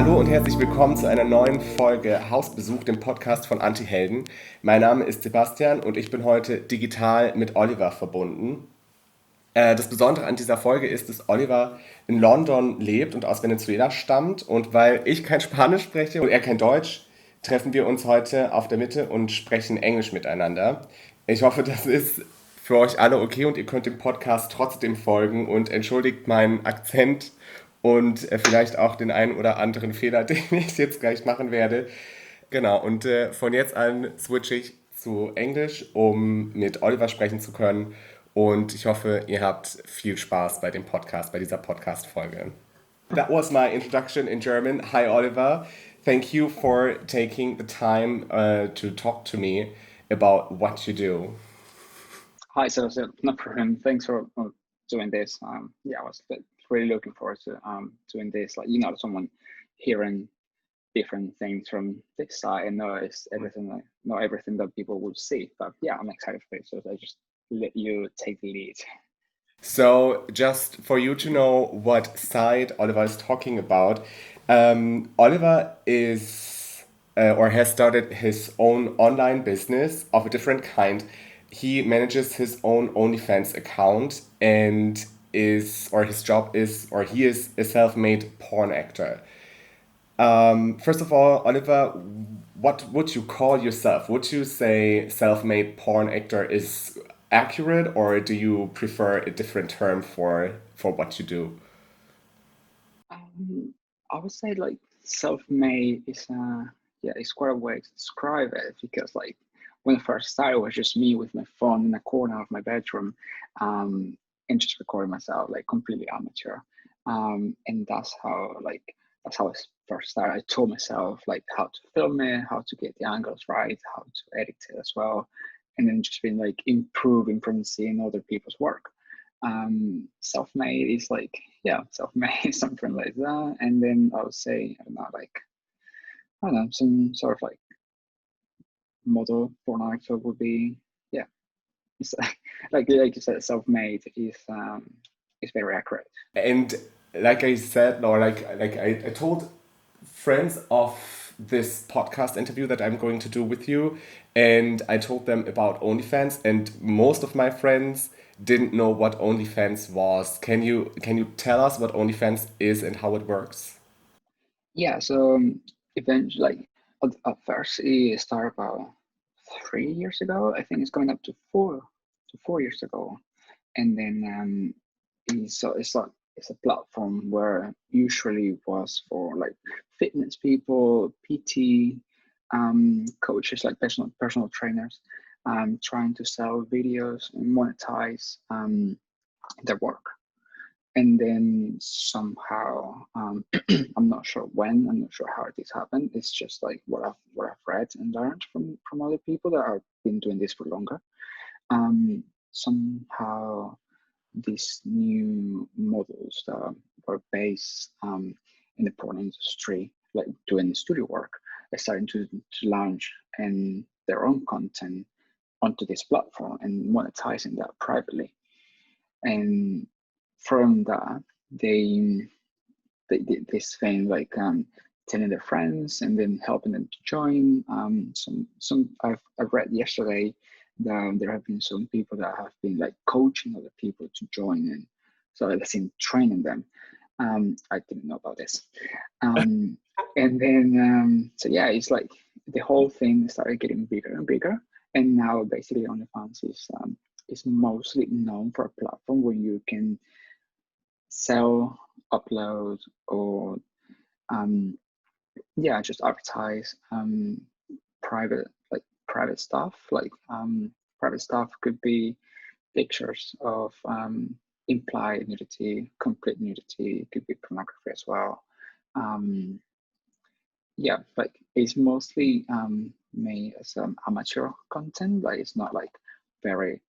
Hallo und herzlich willkommen zu einer neuen Folge Hausbesuch, dem Podcast von Antihelden. Mein Name ist Sebastian und ich bin heute digital mit Oliver verbunden. Das Besondere an dieser Folge ist, dass Oliver in London lebt und aus Venezuela stammt. Und weil ich kein Spanisch spreche und er kein Deutsch, treffen wir uns heute auf der Mitte und sprechen Englisch miteinander. Ich hoffe, das ist für euch alle okay und ihr könnt dem Podcast trotzdem folgen und entschuldigt meinen Akzent und vielleicht auch den einen oder anderen Fehler, den ich jetzt gleich machen werde. Genau, und von jetzt an switche ich zu Englisch, um mit Oliver sprechen zu können. Und ich hoffe, ihr habt viel Spaß bei dem Podcast, bei dieser Podcast-Folge. That was my introduction in German. Hi, Oliver. Thank you for taking the time to talk to me about what you do. Hi, so no problem. Thanks for doing this. I was really looking forward to doing this. Like, someone hearing different things from this side and knows everything, not everything that people will see. But yeah, I'm excited for it. So I just let you take the lead. So, just for you to know what side Oliver is talking about, Oliver is or has started his own online business of a different kind. He manages his own OnlyFans account and his job is, or he is a self made porn actor. First of all, Oliver, what would you call yourself? Would you say self-made porn actor is accurate, or do you prefer a different term for what you do? I would say like self-made is it's quite a way to describe it because like when I first started, it was just me with my phone in the corner of my bedroom, and just recording myself like completely amateur, and that's how I first started. I told myself like how to film it, how to get the angles right, how to edit it as well, and then just been like improving from seeing other people's work. Self-made is like self-made something like that, and then I would say I don't know, some sort of like model porn actor would be it's like you said, self-made is very accurate. And like I said, or I told friends of this podcast interview that I'm going to do with you, and I told them about OnlyFans, and most of my friends didn't know what OnlyFans was. Can you tell us what OnlyFans is and how it works? Yeah, so eventually, like at first, it started about 3 years ago. I think it's going up to 4 years ago, and then it's a platform where usually was for like fitness people, PT, coaches, like personal trainers, trying to sell videos and monetize their work. And then somehow, I'm not sure when, I'm not sure how this happened. It's just like what I've read and learned from other people that have been doing this for longer. Somehow these new models that were based in the porn industry, like doing studio work, are starting to launch and their own content onto this platform and monetizing that privately. And from that, they this thing like telling their friends and then helping them to join. Some I've read yesterday that there have been some people that have been like coaching other people to join in, so that's in training them. I didn't know about this. And then so yeah, it's like the whole thing started getting bigger and bigger, and now basically OnlyFans is mostly known for a platform where you can sell, upload, or just advertise private private stuff. Private stuff could be pictures of implied nudity, complete nudity. It could be pornography as well. Like it's mostly made as amateur content. Like it's not like very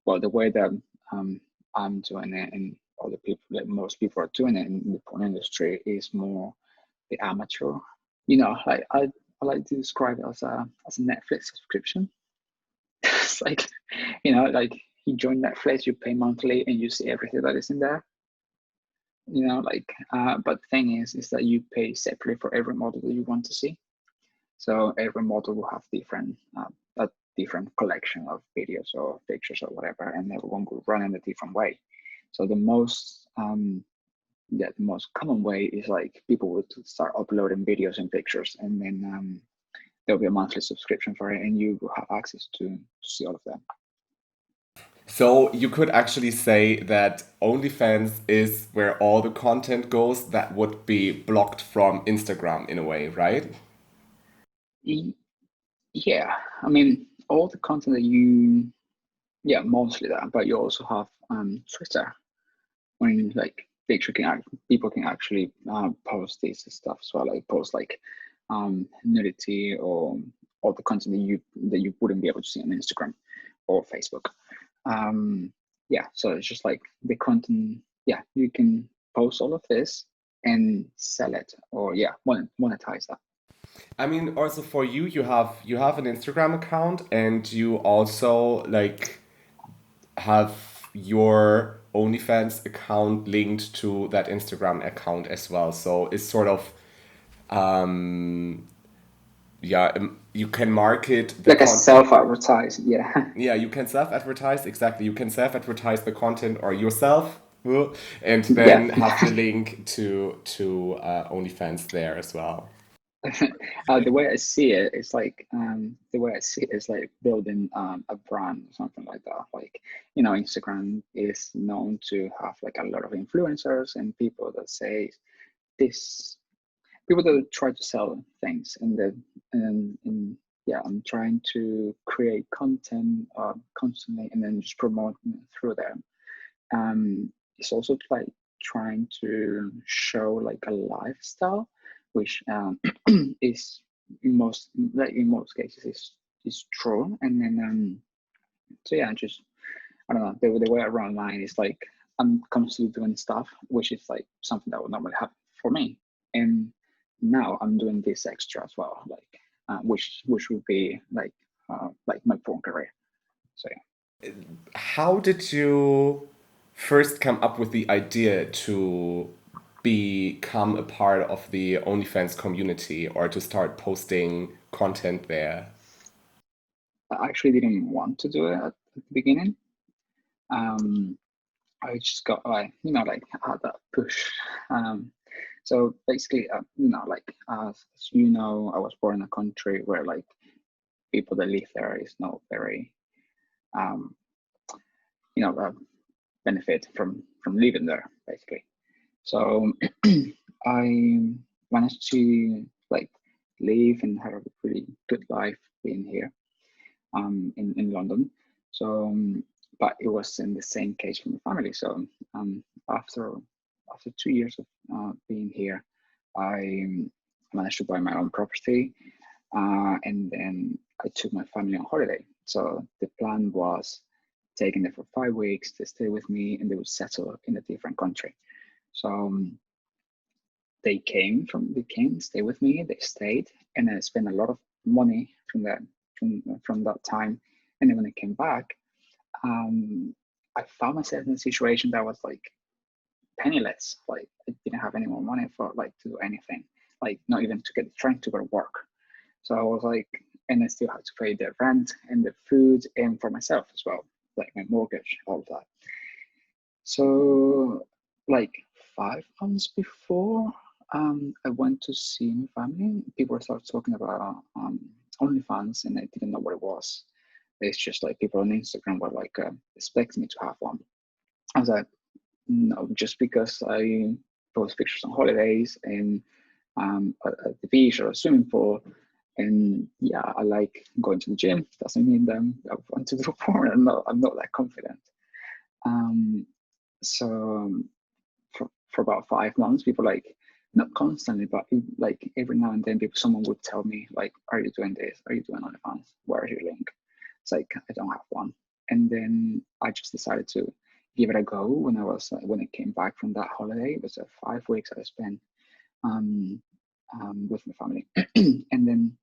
well the way that I'm doing it, and other people, like most people are doing it in the porn industry, is more the amateur. Like I like to describe it as a Netflix subscription. It's like, like you join Netflix, you pay monthly, and you see everything that is in there. But the thing is that you pay separately for every model that you want to see. So every model will have a different collection of videos or pictures or whatever, and everyone will run in a different way. So the most common way is like people would start uploading videos and pictures, and then there'll be a monthly subscription for it, and you will have access to see all of them. So you could actually say that OnlyFans is where all the content goes that would be blocked from Instagram in a way, right? Yeah, I mean, all the content yeah, mostly that, but you also have Twitter, when like people can actually post this stuff, so like post like nudity or all the content that you wouldn't be able to see on Instagram or Facebook. Yeah, so it's just like the content. Yeah, you can post all of this and sell it, or yeah, monetize that. I mean, also for you, you have an Instagram account and you also like have your OnlyFans account linked to that Instagram account as well. So it's sort of um yeah, you can market the Like a con self-advertised, yeah. yeah, you can self-advertise, exactly. You can self-advertise the content or yourself, and Yeah. then have the link to OnlyFans there as well. The way I see it is like the way I see it is like building a brand or something like that. Like, Instagram is known to have like a lot of influencers and people that say this, people that try to sell things, and yeah, I'm trying to create content constantly and then just promote through them. It's also like trying to show like a lifestyle, which is in most cases is true. And then so yeah, just I don't know, the way I run mine is like I'm constantly doing stuff, which is like something that would normally happen for me, and now I'm doing this extra as well, like which would be like my porn career. So yeah. How did you first come up with the idea to become a part of the OnlyFans community or to start posting content there? I actually didn't want to do it at the beginning. Um, I just got like like had that push. So basically, as you know, I was born in a country where like people that live there is not very um, you know uh, benefit from living there basically. So I managed to like live and have a really good life being here in London. So, but it was in the same case for my family. So after after 2 years of being here, I managed to buy my own property, and then I took my family on holiday. So the plan was taking them for 5 weeks to stay with me, and they would settle in a different country. So they came, stay with me, they stayed, and I spent a lot of money from that time. And then when I came back, um, I found myself in a situation that was like penniless. Like I didn't have any more money for like to do anything, like not even to get the train to go to work. So I was like, and I still had to pay the rent and the food and for myself as well, like my mortgage, all of that. So, like 5 months before I went to see my family, people started talking about OnlyFans, and I didn't know what it was. It's just like people on Instagram were like expecting me to have one. I was like, no, just because I post pictures on holidays and at the beach or a swimming pool, and yeah, I like going to the gym. Doesn't mean that I want to do porn. I'm not that confident. Um, so for about 5 months, people like not constantly, but like every now and then, someone would tell me like, "Are you doing this? Are you doing OnlyFans? Where is your link?" It's like I don't have one, and then I just decided to give it a go when I came back from that holiday. It was 5 weeks I spent um, with my family, and then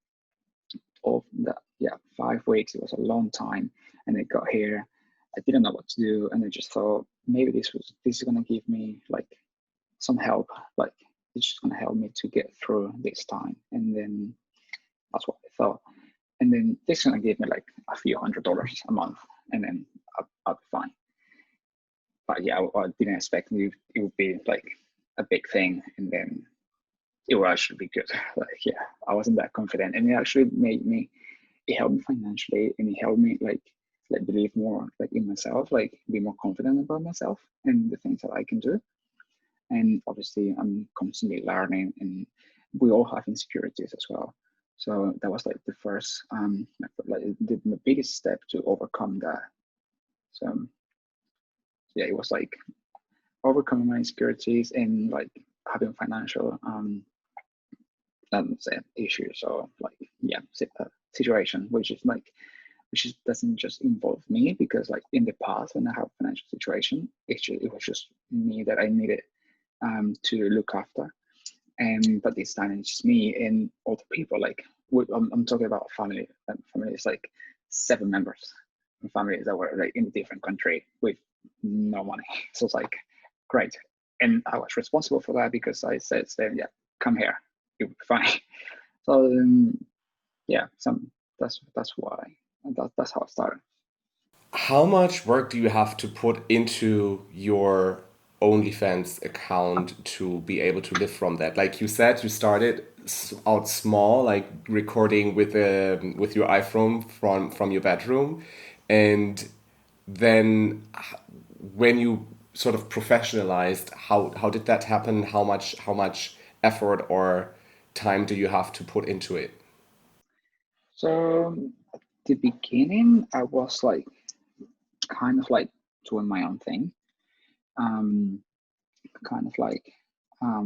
of that, yeah, 5 weeks. It was a long time, and I got here. I didn't know what to do, and I just thought maybe this is gonna give me like some help, like it's just gonna help me to get through this time. And then that's what I thought. And then this is gonna give me like a few $100 a month, and then I'll be fine. But yeah, I didn't expect it would be like a big thing, and then it will actually be good. Like, yeah, I wasn't that confident, and it actually it helped me financially, and it helped me like believe more like in myself, like be more confident about myself and the things that I can do. And obviously, I'm constantly learning, and we all have insecurities as well. So that was like the first, like the biggest step to overcome that. So yeah, it was like overcoming my insecurities and like having financial issues, or like yeah, situation, which doesn't just involve me, because like in the past when I have a financial situation, it was just me that I needed to look after. And but this time it's just me and other people. Like I'm talking about family. Family is like 7 members. And families that were like in a different country with no money. So it's like great. And I was responsible for that because I said, yeah, come here, you'll be fine. So yeah, that's why that's how I started. How much work do you have to put into your OnlyFans account to be able to live from that? Like you said, you started out small, like recording with your iPhone from your bedroom, and then when you sort of professionalized, how did that happen? How much effort or time do you have to put into it? So at the beginning, I was like kind of like doing my own thing. Um, Kind of like I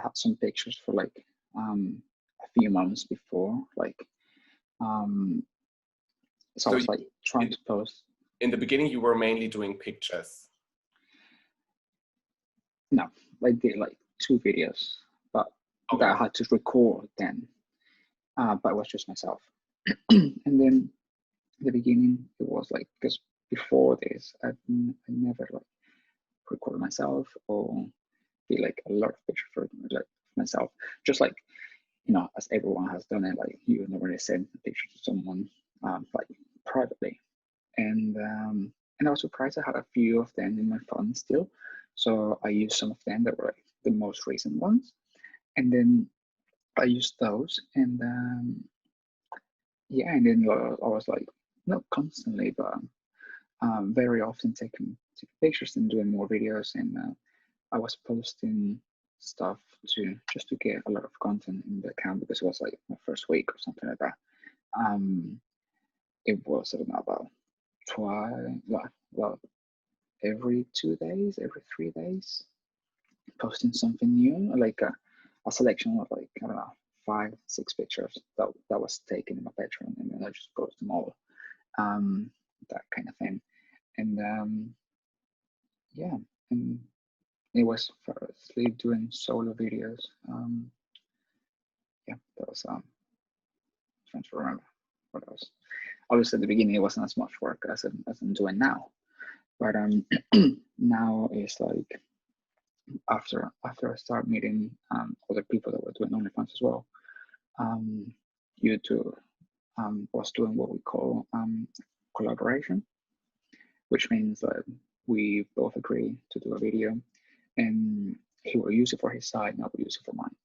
had some pictures for like a few months before, like um, so I So was like trying in, to post. in the beginning, you were mainly doing pictures. No, I did like 2 videos, but that I Okay. had to record then. But it was just myself. And then at the beginning, it was like because before this, I never like recorded myself or be like a lot of pictures for like myself. Just like as everyone has done it, like you normally send a picture to someone like privately. And I was surprised I had a few of them in my phone still. So I used some of them that were like the most recent ones. And then I used those, and yeah, and then I was like not constantly, but very often taking pictures and doing more videos, and I was posting stuff to just to get a lot of content in the account, because it was like my first week or something like that. Um, it was I don't know, about twice, well, every 2 days, every 3 days, posting something new, like a selection of like I don't know, 5, 6 pictures that was taken in my bedroom, and then I just post them all, um, that kind of thing. And yeah, and it was firstly doing solo videos. Yeah, that was trying to remember what else. Obviously, at the beginning, it wasn't as much work as I'm doing now, but now it's like after I start meeting other people that were doing OnlyFans as well. Um, YouTube was doing what we call collaboration, which means that we both agree to do a video, and he will use it for his side, and I will use it for mine.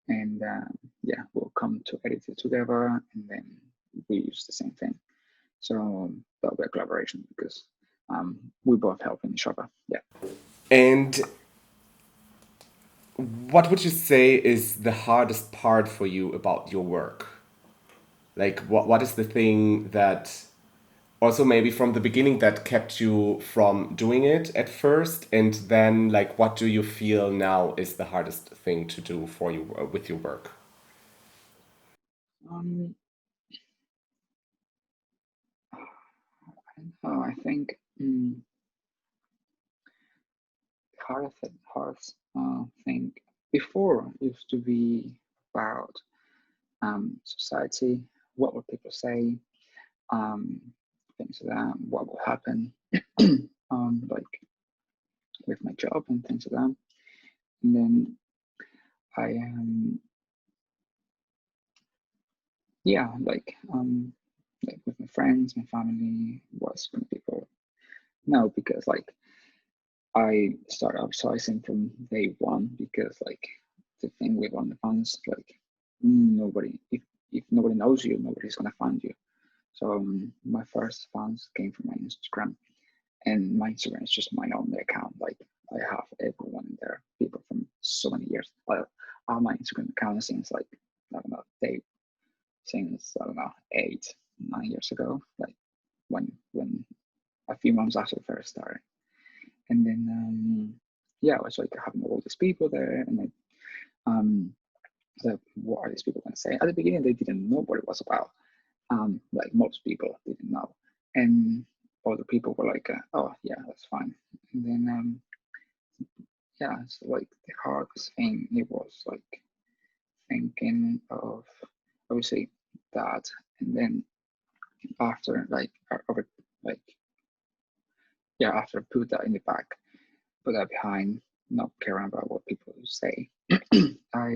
And yeah, we'll come to edit it together, and then we use the same thing. So that'll be a collaboration because we both helping each other. Yeah. And what would you say is the hardest part for you about your work? Like, what is the thing that also maybe from the beginning that kept you from doing it at first, and then like what do you feel now is the hardest thing to do for you with your work? Um, I don't know. I think hardest thing before used to be about society, what would people say, um, things like that, what will happen, like with my job and things like that. And then I yeah, like with my friends, my family, was when people know, because like I started upsizing from day one, because like the thing with OnlyFans, like nobody, if nobody knows you, nobody's gonna find you. So my first fans came from my Instagram, and my Instagram is just my only account. Like I have everyone in there, people from so many years. I have my Instagram account since like I don't know, since I don't know 8, 9 years ago. Like when a few months after the first started, and then yeah, I was like having all these people there, and then like what are these people gonna say? At the beginning, they didn't know what it was about. Like most people didn't know, and other people were like, "Oh yeah, that's fine." And then yeah, so like the hardest thing it was like thinking of obviously that, and then after like over like yeah, after I put that in the back, put that behind, not caring about what people say. I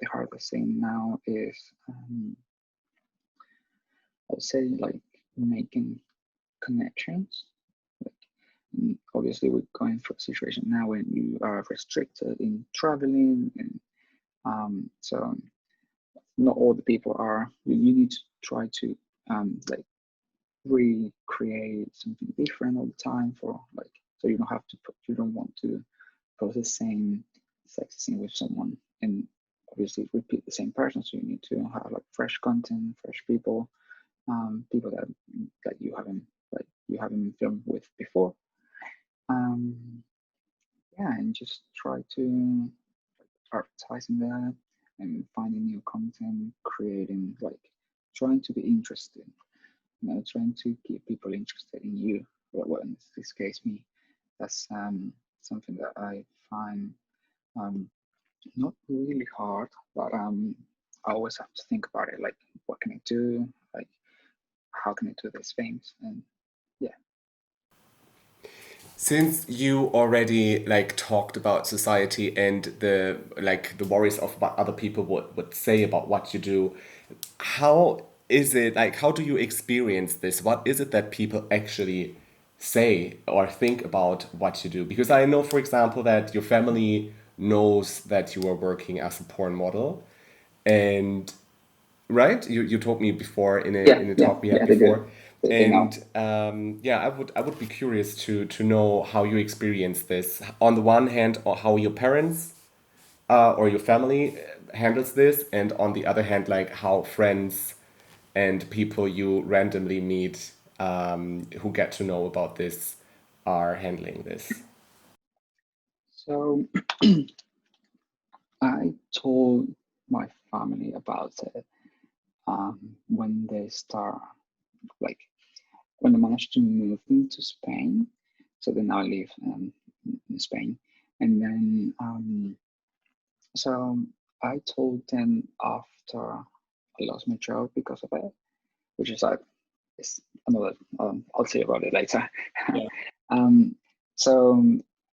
the hardest thing now is I would say like making connections. Like, obviously, we're going through a situation now when you are restricted in traveling, and so not all the people are. You need to try to like recreate something different all the time, for like, so you don't have to put, you don't want to post the same sex scene with someone and obviously repeat the same person. So you need to have like fresh content, fresh people, people that you haven't filmed with before. Um, yeah, and just try to advertising that and finding new content, creating like trying to be interested, trying to keep people interested in you. Well, in this case, me. That's something that I find um, not really hard, but I always have to think about it. Like, what can I do? Like, how can I do these things? And yeah. Since you already like talked about society and the worries of what other people would say about what you do, how is it like how do you experience this? What is it that people actually say or think about what you do? Because I know, for example, that your family knows that you are working as a porn model, and right? You told me before Yeah, in a yeah, talk we had yeah. They do. before, They know. and yeah, I would be curious to know how you experience this. On the one hand, or how your parents or your family handles this, and on the other hand, like how friends and people you randomly meet who get to know about this are handling this. So I told my family about it when they start, like when they managed to move into Spain. So they now live in Spain, and then so I told them after I lost my job because of it, which is like it's another. I'll say about it later. Yeah. um, so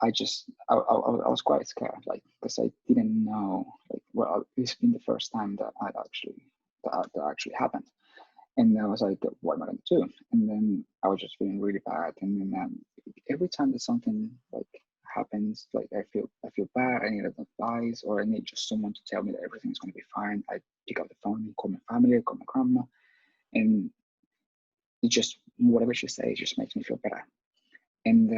I was quite scared, like because I didn't know, like well, it's been the first time that that actually happened, and I was like, what am I going to do? And then I was just feeling really bad, and then every time that something like happens, like I feel bad, I need advice, or I need just someone to tell me that everything's going to be fine. I pick up the phone and call my family, call my grandma, and it just whatever she says just makes me feel better. And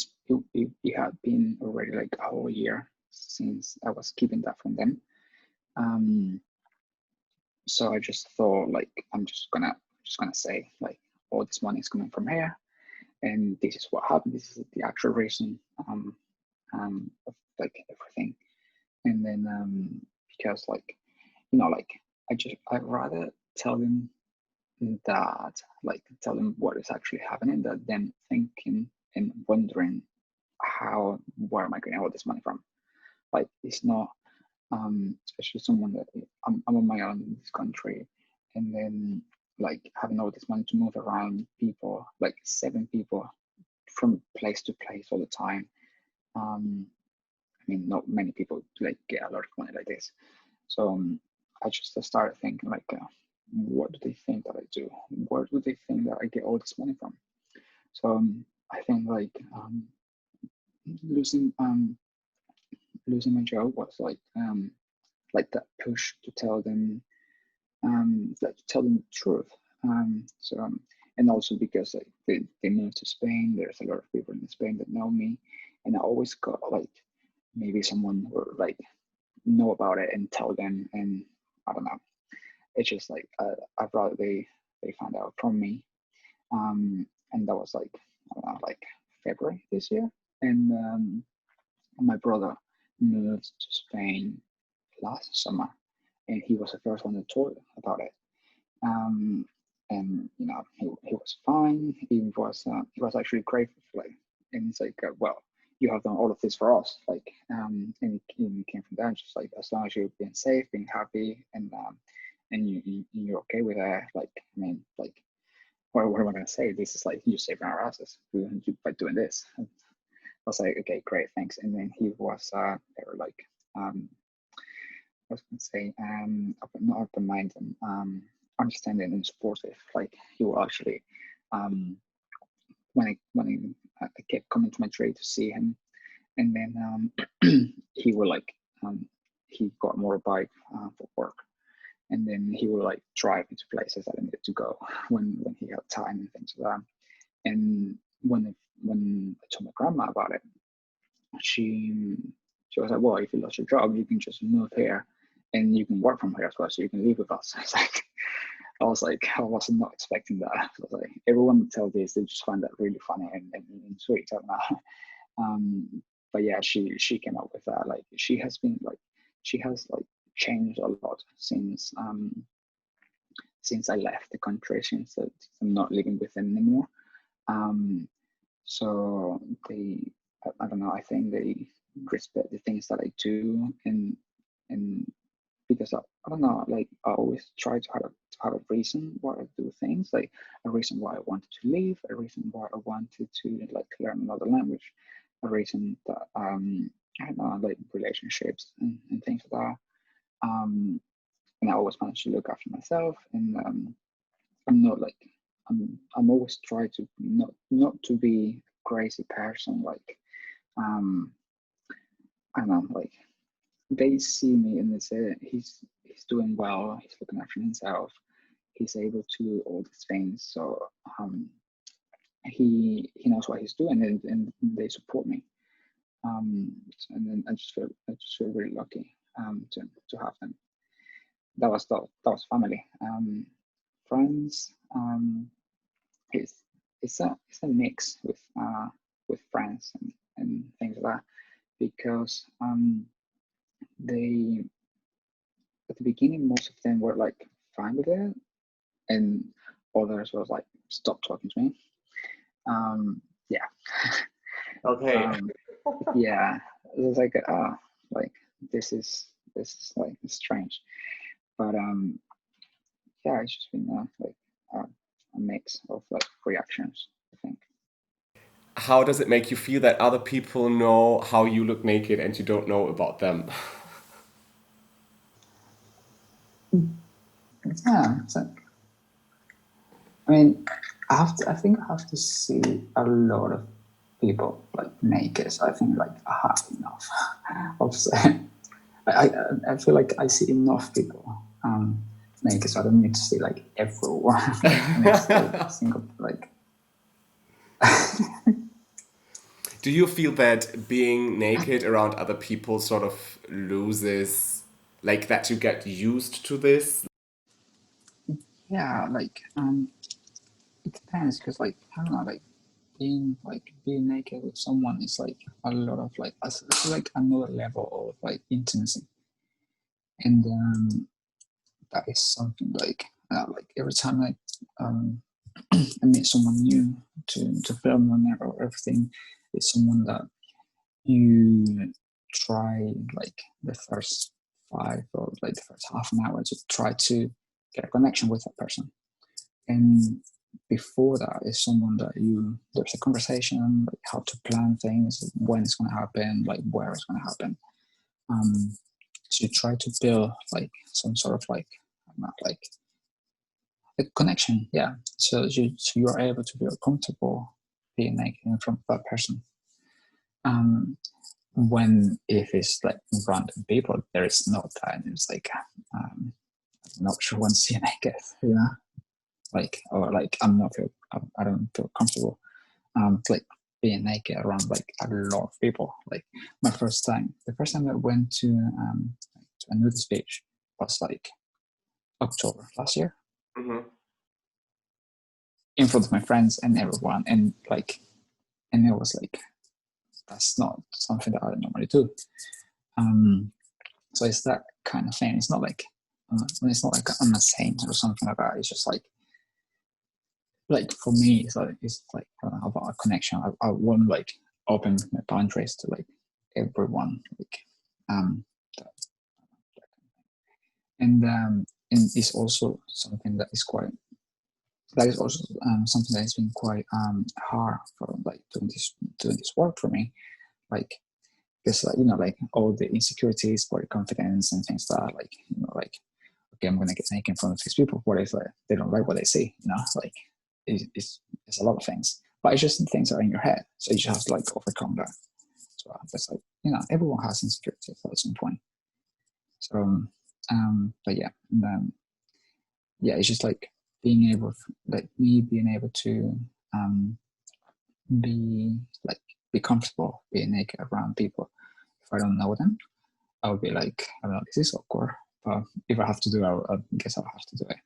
it had been already like a whole year since I was keeping that from them. Um, so I just thought like I'm just gonna say like all this money is coming from here, and this is what happened. This is the actual reason of like everything. And then because like like I'd rather tell them that, like tell them what is actually happening, that them thinking and wondering where am I getting all this money from. Like it's not especially someone that I'm on my own in this country, and then like having all this money to move around, people like 7 people from place to place all the time, I mean, not many people like get a lot of money like this. So I just started thinking like, what do they think that I do? Where do they think that I get all this money from? So I think like losing losing my job was like that push to tell them like to tell them the truth. And also because like they moved to Spain, there's a lot of people in Spain that know me, and I always got like maybe someone will like know about it and tell them, and I don't know. It's just like I'd rather they find out from me. And that was like I don't know, like February this year, and my brother moved to Spain last summer, and he was the first one to talk about it. Um, and you know, he was fine. He was actually grateful for like, and it's like, well, you have done all of this for us, like, and it came from that, just like as long as you're being safe, being happy, and you're okay with that, like, I mean, like, what am I gonna say? This is like you saving our asses by doing this. And I was like, okay, great, thanks. And then he was, they were like, I was gonna say, not open minded, understanding and supportive. Like he will actually, when I kept coming to Madrid to see him, and then he will like, he got a motorbike for work, and then he will like drive into places that I needed to go when he had time and things like that. And when I told my grandma about it, she she was like, well, if you lost your job, you can just move here and you can work from here as well, so you can live with us. It's like I was not expecting that. I was like, everyone would tell this, they just find that really funny and sweet. I don't know. But yeah, she came up with that. Like she has like changed a lot since I left the country, since I'm not living with them anymore. Um, so I don't know, I think they respect the things that I do, and because I don't know, like I always try to have a reason why I do things, like a reason why I wanted to leave, a reason why I wanted to like learn another language, a reason that I don't know, like relationships and things like that. And I always manage to look after myself, and I'm not like I'm always try to not to be a crazy person, like um I don't know, like they see me and they say he's doing well, he's looking after himself, he's able to do all these things, so he knows what he's doing, and they support me. And then I just feel really lucky to have them. That was family. Friends, it's it's a mix with friends and things like that, because they at the beginning most of them were like fine with it, and others was like stop talking to me. Yeah. Okay. Yeah, it was like like this is like strange, but yeah, it's just been like a mix of like reactions, I think. How does it make you feel that other people know how you look naked and you don't know about them? Yeah, so, I mean, I think I have to see a lot of people like naked. So I think like I have enough of. I feel like I see enough people naked, so I don't need to see like everyone. I need to see like a single like. Do you feel that being naked around other people sort of loses, like that you get used to this? Yeah, like it depends, because like I don't know, like being naked with someone is like a lot of like I feel like another level of like intimacy, and that is something like every time I meet someone new to film on it or everything, is someone that you try like the first five or like the first half an hour to try to get a connection with that person, and before that is someone that there's a conversation, like how to plan things, when it's going to happen, like where it's going to happen. So you try to build like some sort of like, not like a connection, yeah. So you are able to feel comfortable being naked in front of that person. Um, when if it's like random people, there is no time. It's like I'm not sure when to see naked, like or like I don't feel comfortable. Like being naked around like a lot of people. Like the first time I went to a nudist beach was like October last year, Mm-hmm. in front of my friends and everyone, and it was like that's not something that I normally do. Um, so it's that kind of thing. It's not like when it's not like I'm a saint or something like that. It's just like for me, it's like I don't know, about a connection. I want like open my boundaries to like everyone, like um, that, and it's also something that is also something that has been quite hard for like doing this work for me, like because like all the insecurities, body confidence, and things that like like okay, I'm gonna get naked in front of these people. What if they don't like what they see? Like it's a lot of things, but it's just things that are in your head, so you just have to like overcome that. So that's like everyone has insecurities at some point. So but yeah, and yeah, it's just like being able to um be like be comfortable being naked around people. If I don't know them, I would be like, I don't know, this is awkward. But if I have to do it, I guess I'll have to do it.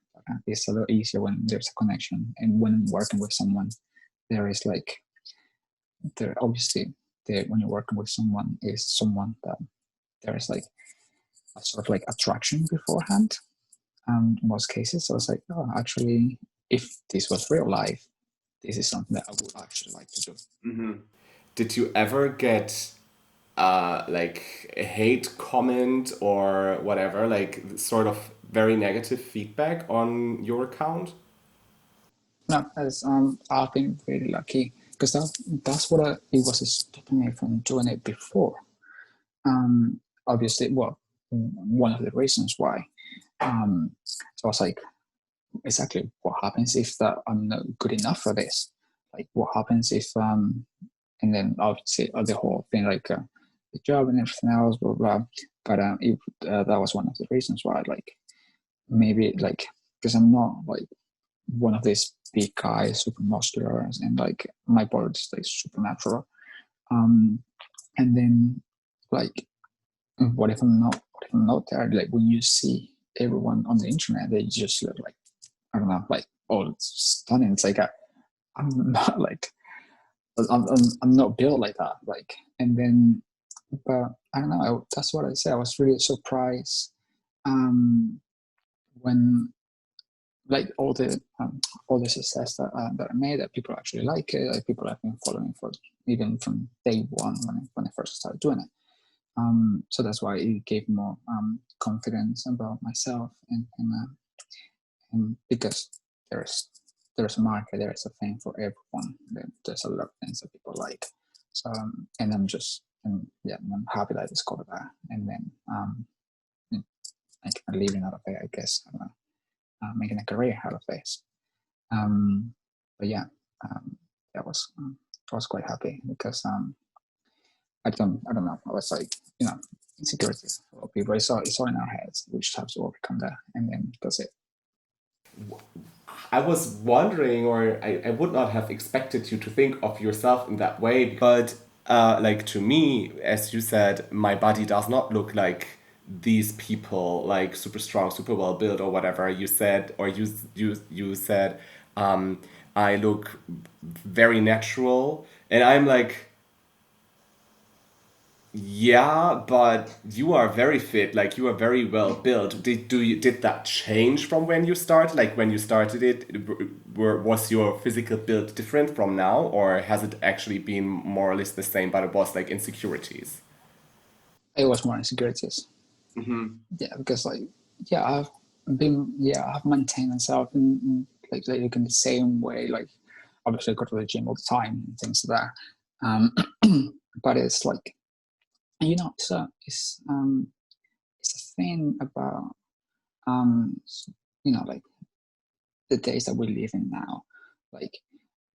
It's a little easier when there's a connection, and when working with someone, there is like there obviously when you're working with someone is someone that there is like a sort of like attraction beforehand. In most cases, so I was like, oh, actually, if this was real life, this is something that I would actually like to do. Mm-hmm. Did you ever get like a hate comment or whatever, like sort of very negative feedback on your account? No, as I've been really lucky because that's what it was stopping me from doing it before. Obviously, well, one of the reasons why. So I was like, exactly what happens if that I'm not good enough for this? Like, what happens if and then obviously the whole thing like the job and everything else, blah blah. But that was one of the reasons why, like maybe like because I'm not like one of these big guys, super muscular, and like my body is like supernatural. Um, and then like, what if I'm not there? Like when you see everyone on the internet, they just look like I don't know, like oh, it's stunning. It's like I'm not like I'm not built like that. Like, and then, but I don't know. That's what I say. I was really surprised um, when like all the success that I made, that people actually like it, like people have been following for even from day one when I first started doing it. So that's why it gave more confidence about myself, and because there's there's a market, there's a thing for everyone. There's a lot of things that people like. So and I'm happy that I discovered that, and then like living out of it, I guess, making a career out of this. Um, but yeah, um, that was I was quite happy because I don't know. I was like insecurities for people. It's all in our heads. We just have to overcome that, and then that's it. I was wondering, or I would not have expected you to think of yourself in that way, but like to me, as you said, my body does not look like these people, like super strong, super well built, or whatever you said, or you said, um, I look very natural, and I'm like, yeah, but you are very fit, like you are very well built. Did that change from when you started? Like when you started was your physical build different from now, or has it actually been more or less the same, but it was like insecurities? It was more insecurities. Mm-hmm. Yeah, because like I've maintained myself like in the same way. Like obviously I go to the gym all the time and things like that. But it's like, it's a thing about like the days that we live in now. Like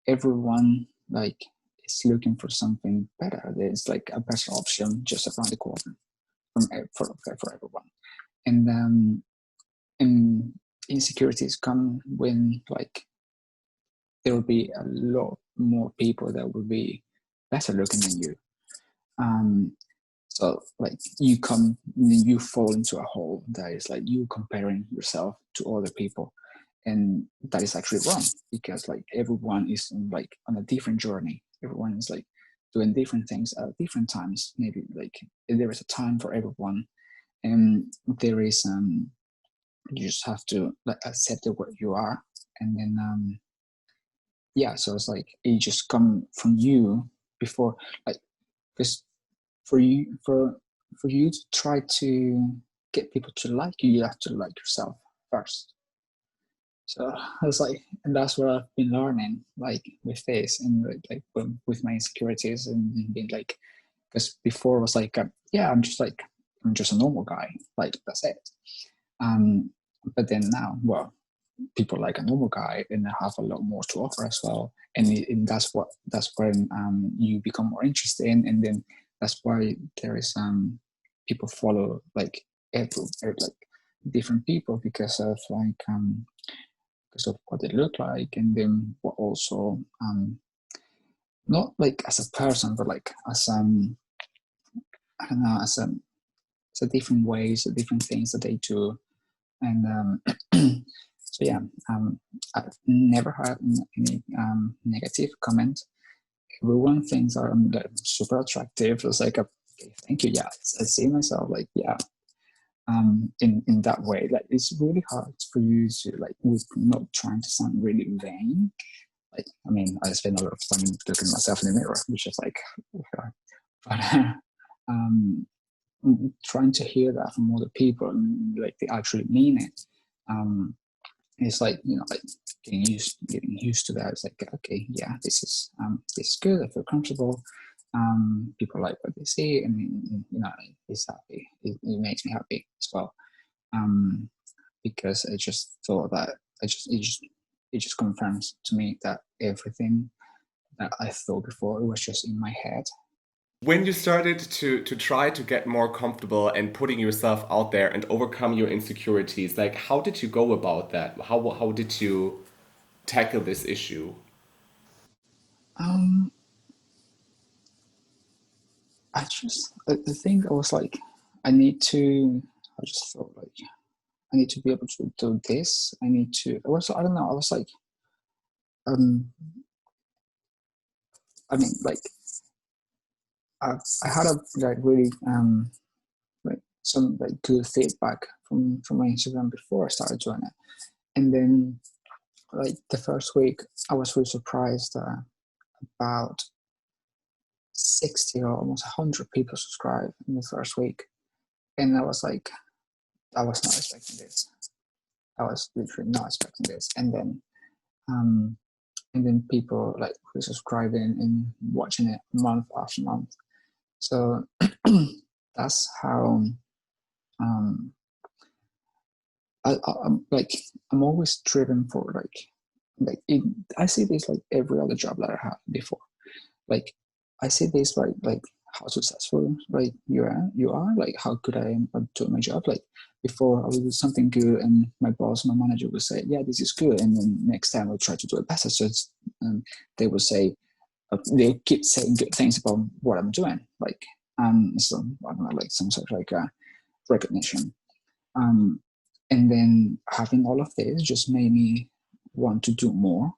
everyone like is looking for something better. There's like a better option just around the corner for everyone. And insecurities come when like there will be a lot more people that will be better looking than you. So like you fall into a hole that is like you comparing yourself to other people, and that is actually wrong, because like everyone is like on a different journey. Everyone is like doing different things at different times. Maybe like there is a time for everyone, and there is you just have to like accept what you are, and then so it's like it just come from you before, like, because for you to try to get people to like you, you have to like yourself first. So I was like, and that's what I've been learning, like with this, and like with my insecurities, and being like, because before I was like, I'm just a normal guy, like that's it. But then now, well, people like a normal guy, and they have a lot more to offer as well, and that's when you become more interested in, and then that's why there is people follow like like different people because of what they look like, and then what also not like as a person, but like as I don't know, as a different ways, different things that they do. And so yeah, I've never had any negative comment. Everyone thinks I'm like, super attractive. It's like, okay, thank you. Yeah, I see myself like, yeah, in that way. Like it's really hard for you to like, with not trying to sound really vain. Like, I mean, I spend a lot of time looking at myself in the mirror, which is like, but um, trying to hear that from other people and like they actually mean it. It's like, like getting used to that. It's like, okay, yeah, this is good. I feel comfortable. People like what they see, and it's happy. It makes me happy as well. Because I just thought that it just confirms to me that everything that I thought before, it was just in my head. When you started to try to get more comfortable and putting yourself out there and overcome your insecurities, like how did you go about that? How did you tackle this issue? Um, the thing I was like, I need to. I just thought like I need to be able to do this. I don't know. I was like, um, I mean, like, I had a like really like some like good feedback from my Instagram before I started doing it, and then like the first week, I was really surprised that about 60 or almost 100 people subscribed in the first week, and I was like, I was not expecting this. I was literally not expecting this, um, and then people like resubscribing and watching it month after month. So that's how um, I'm like, I'm always driven for I see this like every other job that I had before. Like I see this like how successful like you are, like how good I am at doing my job. Like before I would do something good and my boss, my manager would say, yeah, this is good, and then next time I'll try to do it better. So they would say, they keep saying good things about what I'm doing, like so I don't know, like some sort of like recognition. um and then having all of this just made me want to do more,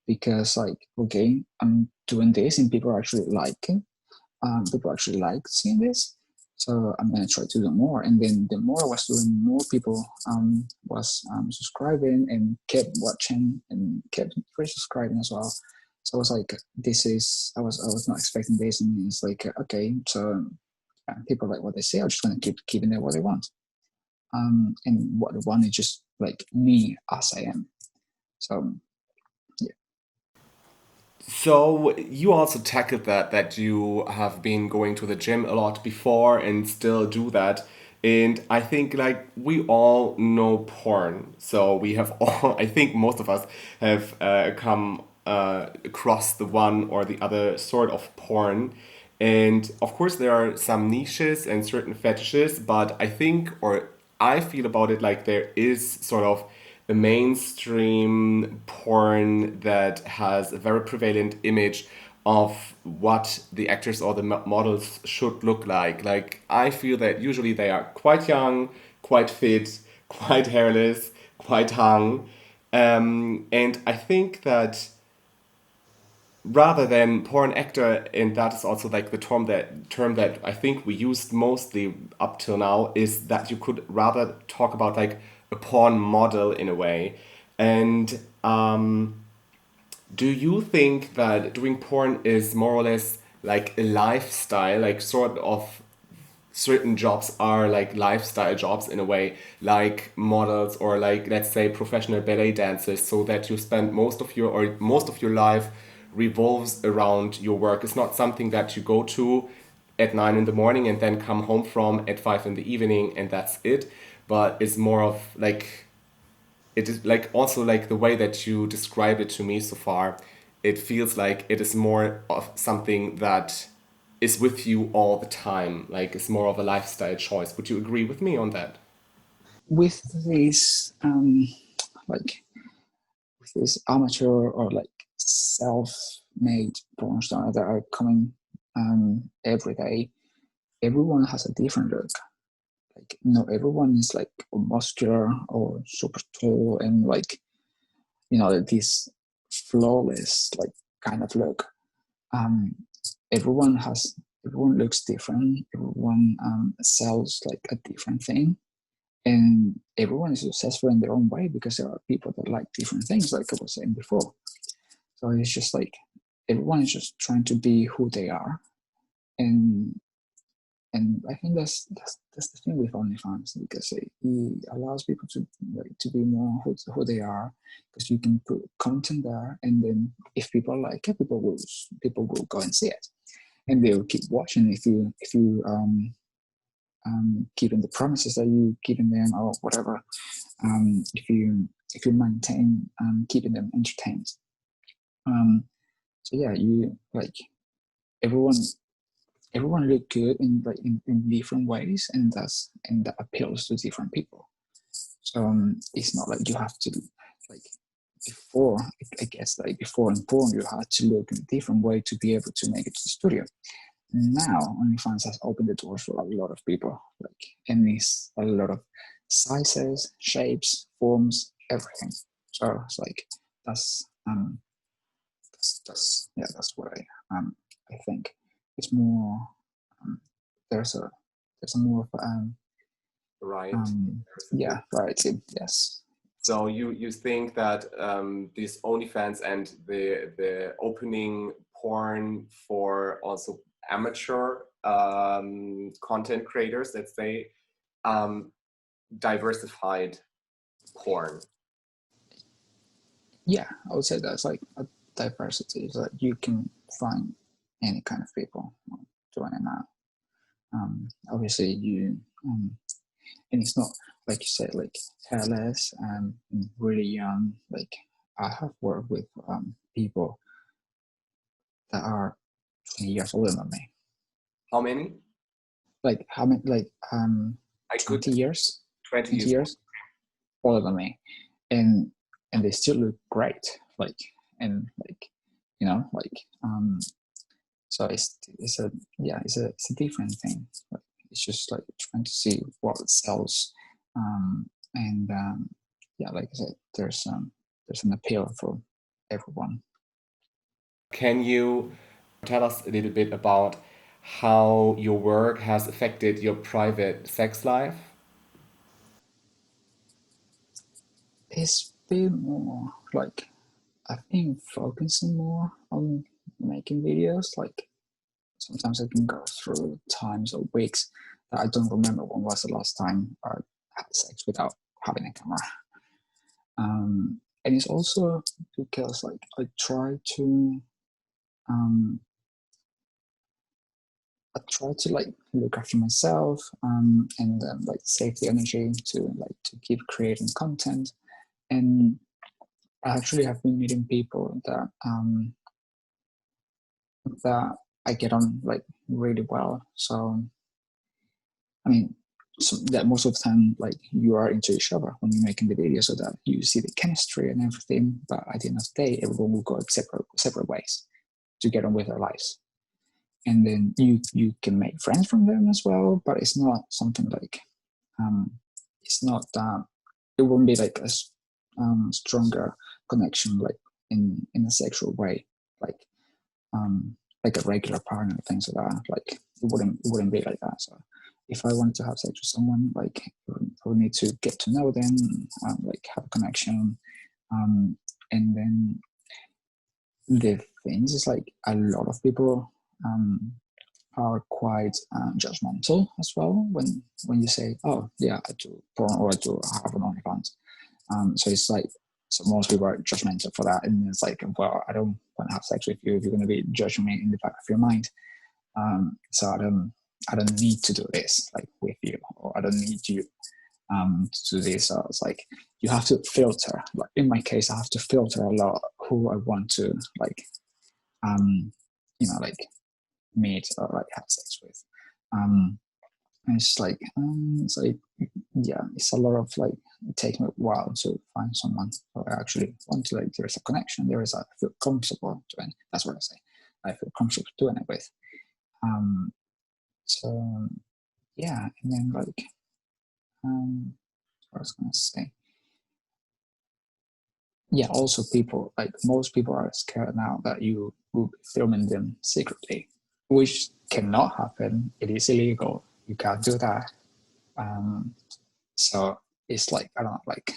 because like, okay, I'm doing this and people actually like it. People actually like seeing this, so I'm gonna try to do more. And then the more I was doing, more people was subscribing and kept watching and kept resubscribing as well. So I was like, I was not expecting this, and it's like, okay, so people like what they say. I'm just gonna keep keeping it what they want. And what they want is just like me as I am. So yeah. So you also tackled that you have been going to the gym a lot before and still do that. And I think like we all know porn. So we have all, I think most of us have come across the one or the other sort of porn. And of course there are some niches and certain fetishes, but I think or I feel about it like there is sort of the mainstream porn that has a very prevalent image of what the actors or the models should look like. Like, I feel that usually they are quite young, quite fit, quite hairless, quite hung. And I think that rather than porn actor, and that is also like the term that I think we used mostly up till now, is that you could rather talk about like a porn model in a way. And do you think that doing porn is more or less like a lifestyle, like sort of certain jobs are like lifestyle jobs in a way, like models or like let's say professional ballet dancers, so that you spend most of your life revolves around your work. It's not something that you go to at 9 in the morning and then come home from at 5 in the evening and that's it. But it's more of like it is like also like the way that you describe it to me so far, it feels like it is more of something that is with you all the time, like it's more of a lifestyle choice. Would you agree with me on that? With this like with this amateur or like self-made porn star that are coming every day, everyone has a different look. Like not everyone is like muscular or super tall and like this flawless like kind of look. Um, everyone looks different. Everyone sells like a different thing, and everyone is successful in their own way because there are people that like different things, like I was saying before. So it's just like everyone is just trying to be who they are, and I think that's the thing with OnlyFans, because it allows people to like to be more who they are, because you can put content there, and then if people like it, people will go and see it, and they'll keep watching if you keeping the promises that you giving them or whatever. If you maintain keeping them entertained. Um, so yeah, you like everyone everyone look good in like in different ways, and that appeals to different people. So it's not like you have to like before. I guess like before in porn you had to look in a different way to be able to make it to the studio. Now OnlyFans has opened the doors for a lot of people, like, and it's a lot of sizes, shapes, forms, everything. So it's like that's that's what I think. It's more um, there's a more of Right. yeah, variety. Yes. So you think that these OnlyFans and the opening porn for also amateur content creators, let's say, um, diversified porn. Yeah, I would say that's like a diversity. Is that you can find any kind of people doing it now. Obviously, and it's not like you said, like hairless and really young. Like I have worked with people that are 20 years older than me. How many? Like how many? Like I could 20 years, 20 20 years. years older than me, and they still look great. Like and like like so it's a yeah it's a different thing. Like, it's just like trying to see what sells, and yeah, like I said, there's an appeal for everyone. Can you tell us a little bit about how your work has affected your private sex life? It's been more like I've been focusing more on making videos. Like sometimes I can go through times or weeks that I don't remember when was the last time I had sex without having a camera. and it's also because like I try to um, like look after myself, and like save the energy to keep creating content. And I actually have been meeting people that I get on like really well. So I mean, so that most of the time, like you are into each other when you're making the video, so that you see the chemistry and everything. But at the end of the day, everyone will go separate ways to get on with their lives. And then you can make friends from them as well, but it's not something like it's not that it won't be like a stronger connection like in a sexual way, like like a regular partner, things like that. Like it wouldn't be like that. So if I wanted to have sex with someone, like I would need to get to know them, like have a connection, and then the things is like a lot of people are quite judgmental as well when you say, oh yeah, I do porn or I do have an OnlyFans. So it's like, so most people are judgmental for that, and it's like, well, I don't want to have sex with you if you're going to be judging me in the back of your mind. So I don't need to do this like with you, or I don't need you to do this. So it's like you have to filter. Like in my case, I have to filter a lot who I want to like, like meet or like have sex with. And it's like yeah, it's a lot of like, it takes me a while to find someone who I actually want to, like there is a connection, I feel comfortable doing. That's what I say. I feel comfortable doing it with. So yeah, and then like what I was gonna say. Yeah, also people, like most people are scared now that you will be filming them secretly, which cannot happen. It is illegal. You can't do that. So it's like, I don't know, like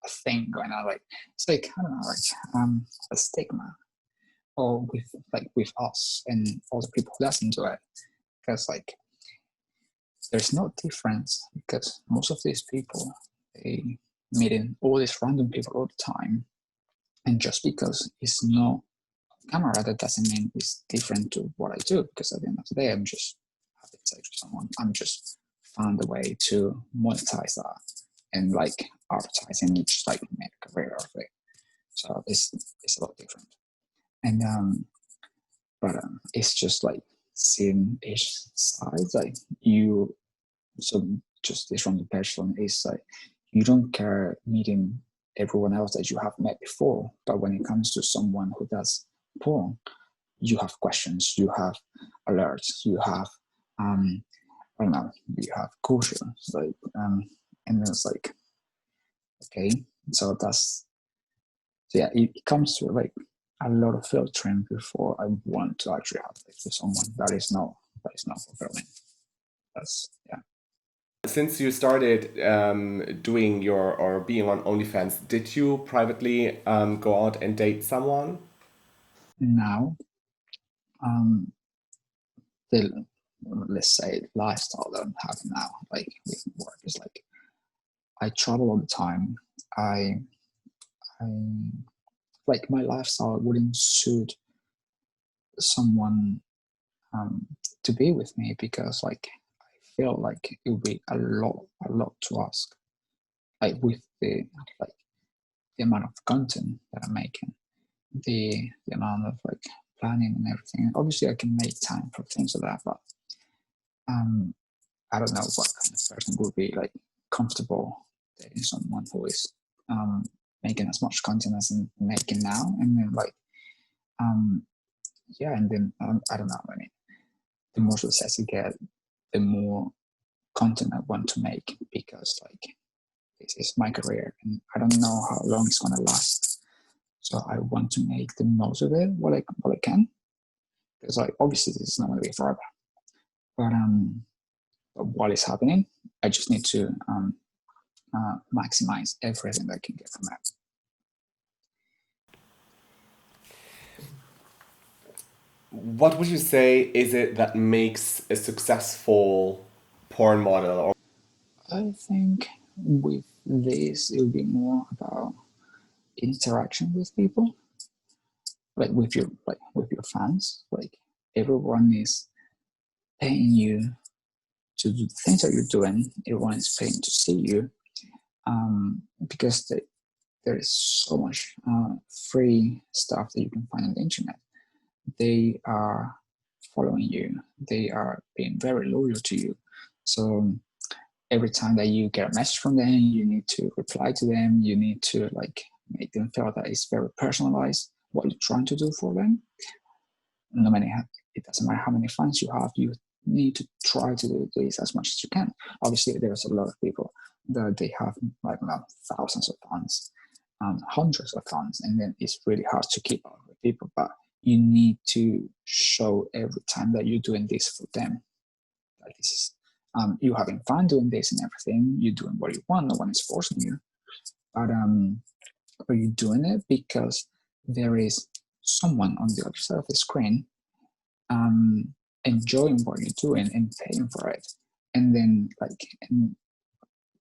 a thing going on. Like it's like, I don't know, like a stigma, or with us and other people who doesn't do it, because like there's no difference, because most of these people, they meeting all these random people all the time, and just because it's not camera, that doesn't mean it's different to what I do, because at the end of the day, I'm just having sex with someone. I'm just found a way to monetize that and like advertising, just like make a career of it. So it's a lot different. And but it's just like seeing each side. Like you, so just this from the person is like, you don't care meeting everyone else that you have met before, but when it comes to someone who does porn, you have questions, you have alerts, you have I don't know, you have caution, like and it's like, okay, so that's, so yeah, it comes to like a lot of filtering before I want to actually have sex with someone that is not fulfilling. That's, yeah. Since you started doing your or being on OnlyFans, did you privately go out and date someone? Now, um, the, let's say, lifestyle that I'm having now, like with work, is like I travel all the time. I like my lifestyle wouldn't suit someone to be with me, because like I feel like it would be a lot to ask, like with like the amount of content that I'm making, the amount of like planning and everything. Obviously, I can make time for things like that, but um, I don't know what kind of person would be like comfortable dating someone who is um, making as much content as I'm making now, and then like um, yeah, and then I don't know. I mean, the more success I get, the more content I want to make, because like this is my career and I don't know how long it's gonna last. So I want to make the most of it what I can. Because like obviously this is not gonna be forever. But while it's happening, I just need to maximize everything that I can get from that. What would you say is it that makes a successful porn model? Or I think with this, it will be more about interaction with people, with your fans. Like everyone is paying you to do the things that you're doing. Everyone is paying to see you, because there is so much free stuff that you can find on the internet. They are following you. They are being very loyal to you. So every time that you get a message from them, you need to reply to them. You need to like make them feel that it's very personalized what you're trying to do for them. No matter it doesn't matter how many fans you have, you need to try to do this as much as you can. Obviously, there's a lot of people that they have like thousands of fans, hundreds of fans, and then it's really hard to keep up with people. But you need to show every time that you're doing this for them that this is you having fun doing this and everything. You're doing what you want. No one is forcing you, but are you doing it because there is someone on the other side of the screen enjoying what you're doing and paying for it? And then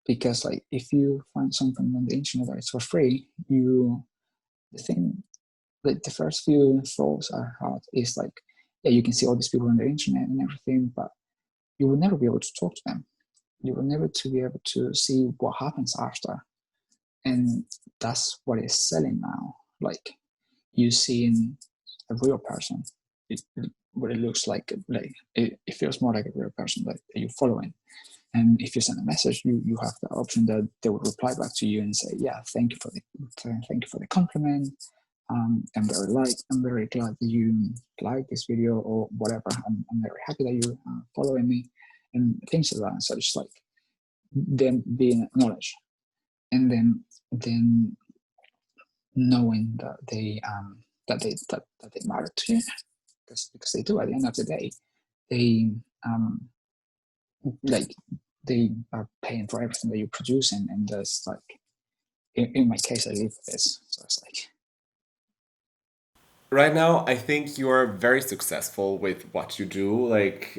because like if you find something on the internet that is for free, the thing like the first few thoughts I had is like, yeah, you can see all these people on the internet and everything, but you will never be able to talk to them. You will never to be able to see what happens after. And that's what is selling now. Like you seeing a real person. What it looks like it feels more like a real person that you're following. And if you send a message, you have the option that they will reply back to you and say, yeah, thank you for the compliment. I'm very glad that you like this video or whatever. I'm very happy that you're following me and things like that. So it's like them being acknowledged, and then knowing that they matter to you, because they do. At the end of the day, they like they are paying for everything that you produce, and that's like in my case, I live for this. So it's like. Right now, I think you're very successful with what you do. Like,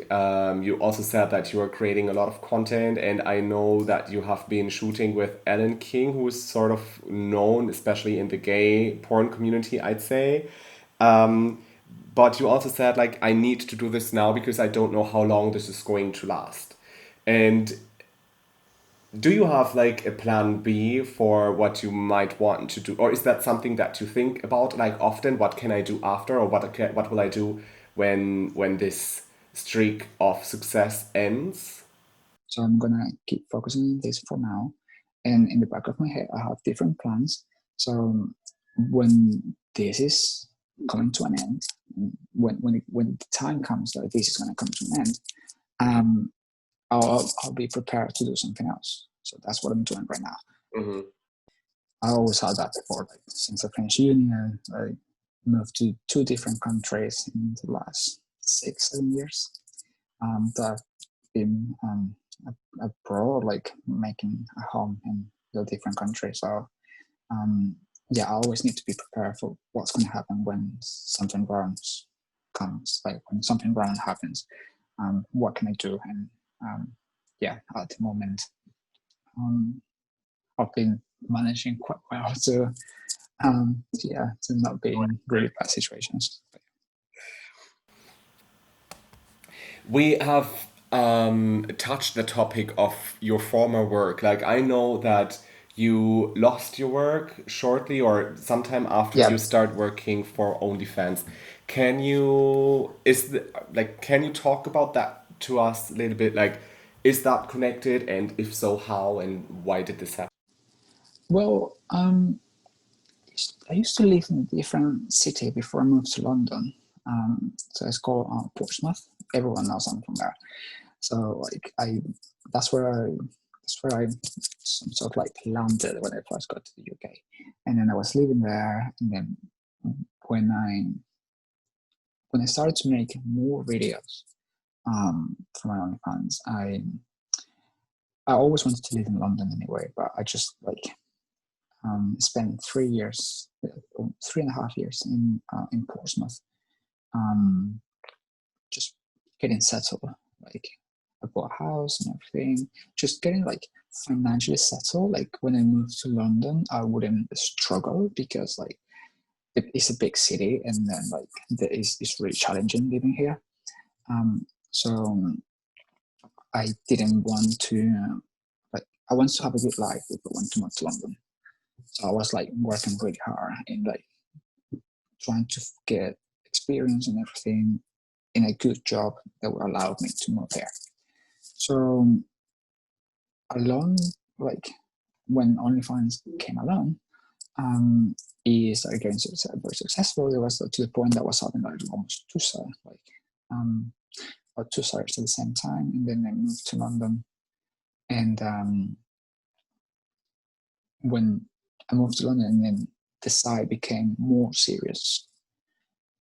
you also said that you are creating a lot of content, and I know that you have been shooting with Ellen King, who is sort of known, especially in the gay porn community, I'd say. Um, but you also said, like, I need to do this now because I don't know how long this is going to last. And do you have like a plan B for what you might want to do, or is that something that you think about like often? What can I do after, or what will I do when this streak of success ends? So I'm gonna keep focusing on this for now. And in the back of my head, I have different plans. So when this is coming to an end, when the time comes that this is gonna come to an end, um, I'll be prepared to do something else. So that's what I'm doing right now. Hmm. I always had that before. Like since I finished uni, I moved to 2 different countries in the last 6, 7 years. That I've been abroad, like making a home in the different countries. So yeah, I always need to be prepared for what's going to happen when something wrong comes. Like when something wrong happens, what can I do? And yeah, at the moment, um, I've been managing quite well to not be in really bad situations. We have touched the topic of your former work. Like, I know that you lost your work shortly or sometime after Yeah. you start working for OnlyFans. Can you talk about that to us a little bit? Like, is that connected, and if so, how and why did this happen? Well, I used to live in a different city before I moved to London. So it's called Portsmouth. Everyone knows I'm from there. So like that's where I, that's where I sort of like landed when I first got to the UK, and then I was living there. And then when I when I started to make more videos for my OnlyFans, I always wanted to live in London anyway, but I just like spent 3 years, 3.5 years in Portsmouth, just getting settled. Like I bought a house and everything, just getting like financially settled. Like when I moved to London, I wouldn't struggle because like it's a big city, and then like it's really challenging living here. So I didn't want to like I wanted to have a good life if I wanted to move to London. So I was like working really hard and like trying to get experience and everything in a good job that would allow me to move here. So along, like when OnlyFans came along, it started getting very successful. It was to the point that was having like almost um, two sites at the same time. And then I moved to London, and when I moved to London, and then the site became more serious.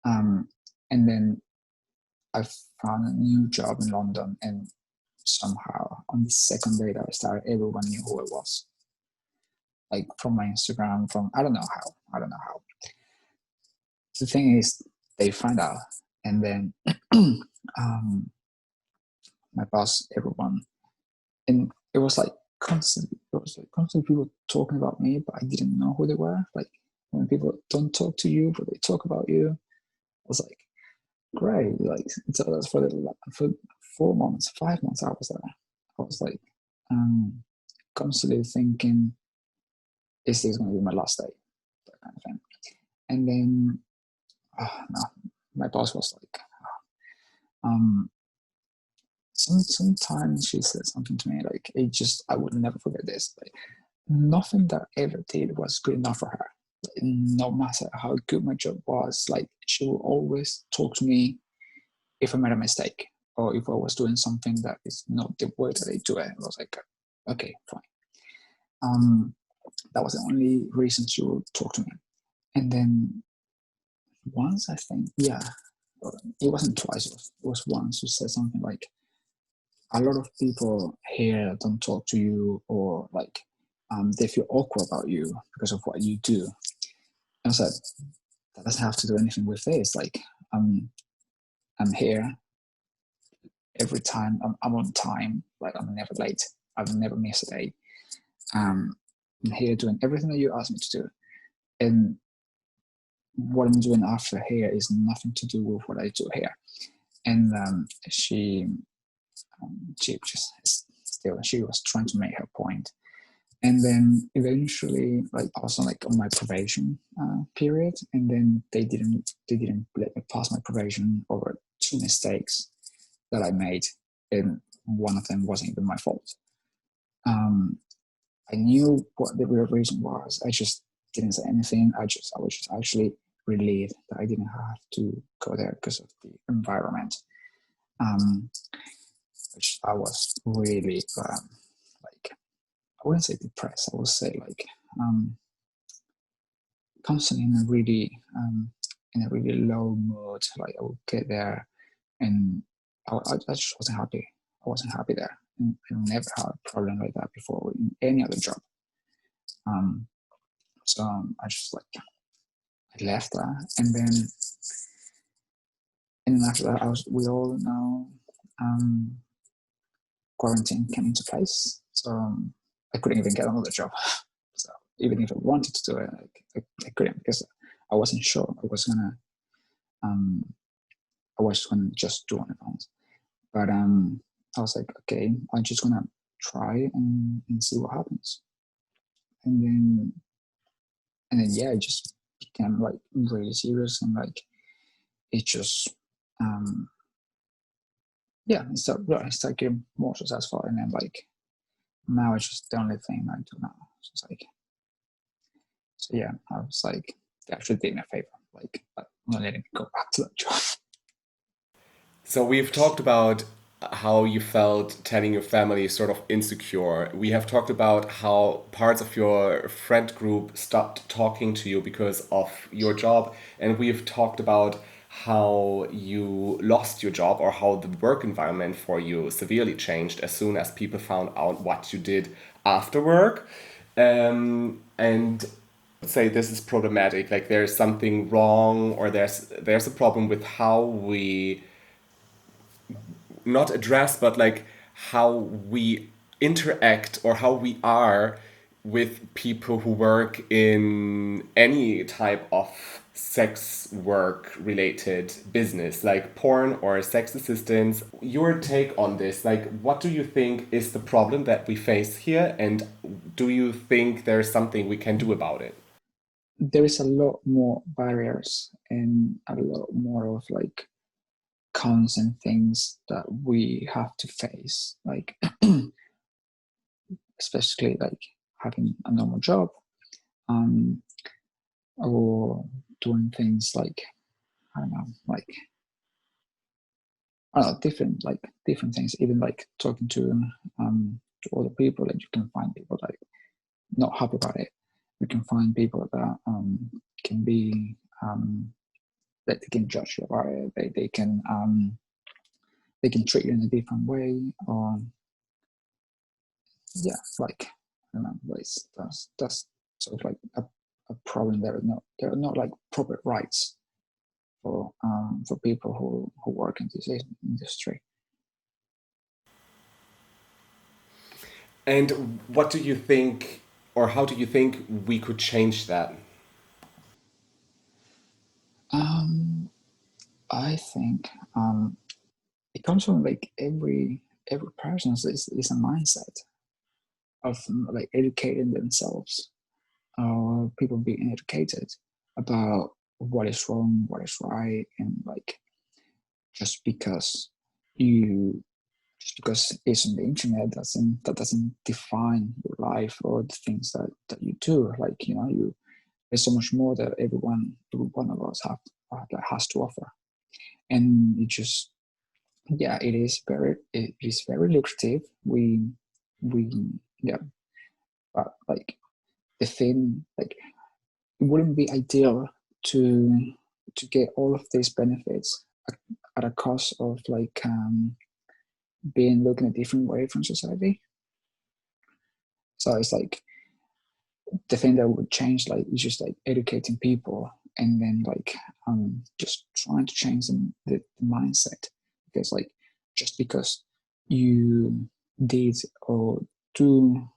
And then I found a new job in London, and somehow on the second day that I started, everyone knew who I was. Like from my Instagram, from I don't know how. The thing is, they find out, and then my boss, everyone, and it was like constantly people talking about me, but I didn't know who they were. Like when people don't talk to you, but they talk about you, I was like, great. Like so that's for 4 months, 5 months I was there. I was like constantly thinking, is this going to be my last day? That kind of thing. And then no, my boss was like, um, sometimes she said something to me like, I would never forget this. Like nothing that I ever did was good enough for her. Like, no matter how good my job was, like she will always talk to me if I made a mistake or if I was doing something that is not the way that I do it. I was like, okay, fine. That was the only reason she would talk to me. And then once I think, yeah, it wasn't twice, it was once she said something like, a lot of people here don't talk to you, or like they feel awkward about you because of what you do. And I said, that doesn't have to do anything with this. Like I'm here every time. I'm on time. Like I'm never late. I've never missed a day. I'm here doing everything that you asked me to do. And what I'm doing after here is nothing to do with what I do here. And she just still, she was trying to make her point. And then eventually, like I was on my probation period, and then they didn't let me pass my probation over two mistakes that I made, and one of them wasn't even my fault. I knew what the real reason was. I just didn't say anything. I was just actually relieved that I didn't have to go there because of the environment. Which I was really like, I wouldn't say depressed. I would say like constantly in a really low mood. Like I would get there, and I just wasn't happy. I wasn't happy there. And I never had a problem like that before in any other job. So I just like I left that, and then after that, we all know quarantine came into place. So I couldn't even get another job. So even if I wanted to do it, I couldn't, because I wasn't sure I was gonna just do OnlyFans. But I was like, okay, I'm just gonna try and see what happens. And then yeah, it just became like really serious, and like it just yeah, I started getting more successful, and then like now it's just the only thing I do now. So it's like, so yeah, I was like, they actually did me a favor, like not letting me go back to that job. So we've talked about how you felt telling your family sort of insecure. We have talked about how parts of your friend group stopped talking to you because of your job. And we've talked about how you lost your job, or how the work environment for you severely changed as soon as people found out what you did after work. And say this is problematic, like there's something wrong, or there's a problem with how we not address, but like how we interact or how we are with people who work in any type of sex work related business, like porn or sex assistants. Your take on this, like, what do you think is the problem that we face here, and do you think there's something we can do about it? There is a lot more barriers and a lot more of like cons and things that we have to face, like especially like having a normal job, um, or doing things like, I don't know, like I don't know, different things. Even like talking to other people, like you can find people like not happy about it. You can find people that can be that they can judge you about it. They can treat you in a different way, or yeah, like I don't know, that's sort of like a problem. There are not like proper rights for people who work in this industry. And what do you think, or how do you think we could change that? I think it comes from like every person is a mindset of like educating themselves, or people being educated about what is wrong, what is right, and like just because you just because it's on the internet doesn't define your life or the things that you do. Like you there's so much more that every one of us that has to offer, and it just yeah, it is very lucrative. We yeah, but like the thing like it wouldn't be ideal to get all of these benefits at a cost of like being looked in a different way from society. So it's like the thing that would change like is just like educating people, and then like just trying to change the mindset, because like just because you did or do